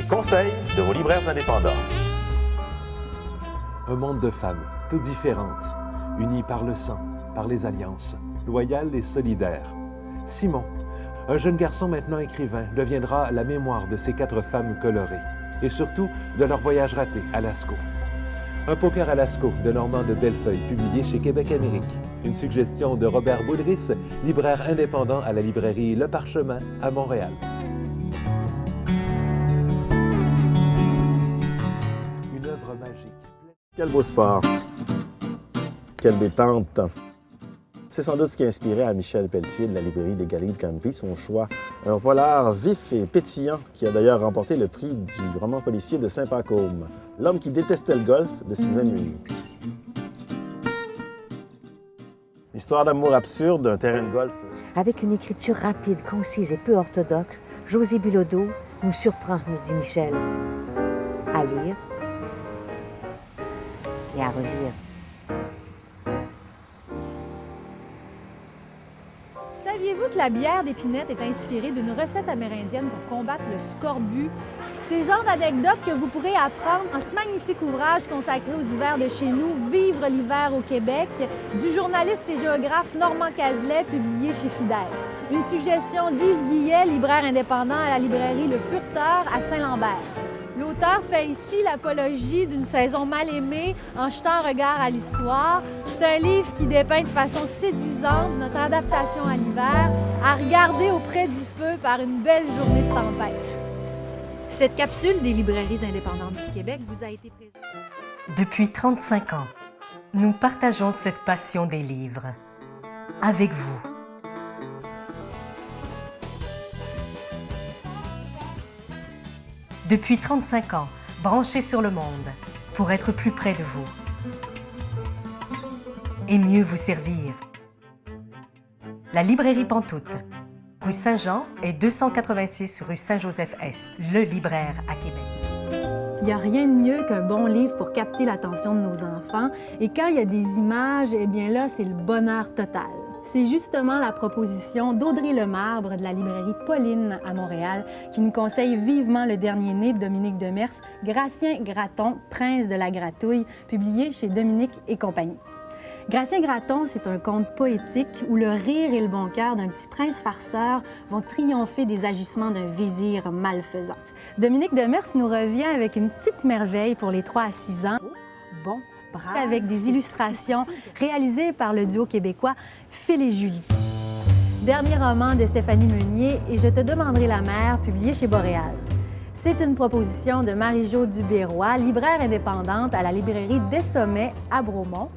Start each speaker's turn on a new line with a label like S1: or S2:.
S1: conseils de vos libraires indépendants.
S2: Un monde de femmes, toutes différentes, unies par le sang, par les alliances, loyales et solidaires. Simon, un jeune garçon maintenant écrivain, deviendra la mémoire de ces 4 femmes colorées et surtout de leur voyage raté à Lascaux. Un poker à Lascaux de Normand de Bellefeuille, publié chez Québec Amérique. Une suggestion de Robert Boudris, libraire indépendant à la librairie Le Parchemin à Montréal. Une œuvre magique.
S3: Quel beau sport. Quelle détente. C'est sans doute ce qui a inspiré à Michel Pelletier de la librairie des Galeries de Campy son choix. Un polar vif et pétillant qui a d'ailleurs remporté le prix du roman policier de Saint-Pacôme. L'homme qui détestait le golf de Sylvain Meunier. Histoire d'amour absurde d'un terrain de golf.
S4: Avec une écriture rapide, concise et peu orthodoxe, José Bilodeau nous surprend, nous dit Michel. À lire et à relire.
S5: Saviez-vous que la bière d'épinette est inspirée d'une recette amérindienne pour combattre le scorbut? C'est le genre d'anecdote que vous pourrez apprendre dans ce magnifique ouvrage consacré aux hivers de chez nous, Vivre l'hiver au Québec, du journaliste et géographe Normand Cazelet, publié chez Fidesz. Une suggestion d'Yves Guillet, libraire indépendant à la librairie Le Furteur à Saint-Lambert. L'auteur fait ici l'apologie d'une saison mal aimée en jetant un regard à l'histoire. C'est un livre qui dépeint de façon séduisante notre adaptation à l'hiver, à regarder auprès du feu par une belle journée de tempête. Cette capsule des librairies indépendantes du Québec vous a été présentée.
S6: Depuis 35 ans, nous partageons cette passion des livres avec vous. Depuis 35 ans, branchés sur le monde pour être plus près de vous et mieux vous servir. La librairie Pantoute, rue Saint-Jean et 286 rue Saint-Joseph-Est, le libraire à Québec.
S5: Il n'y a rien de mieux qu'un bon livre pour capter l'attention de nos enfants. Et quand il y a des images, eh bien là, c'est le bonheur total. C'est justement la proposition d'Audrey Lemarbre de la librairie Pauline à Montréal qui nous conseille vivement le dernier né de Dominique Demers, Gratien Gratton, prince de la gratouille, publié chez Dominique et compagnie. Gratien Gratton, c'est un conte poétique où le rire et le bon cœur d'un petit prince farceur vont triompher des agissements d'un vizir malfaisant. Dominique Demers nous revient avec une petite merveille pour les 3 à 6 ans. Bon, bravo. Avec des illustrations réalisées par le duo québécois Phil et Julie. Dernier roman de Stéphanie Meunier et Je te demanderai la mer, publié chez Boréal. C'est une proposition de Marie-Jo Dubérois, libraire indépendante à la librairie Des Sommets à Bromont.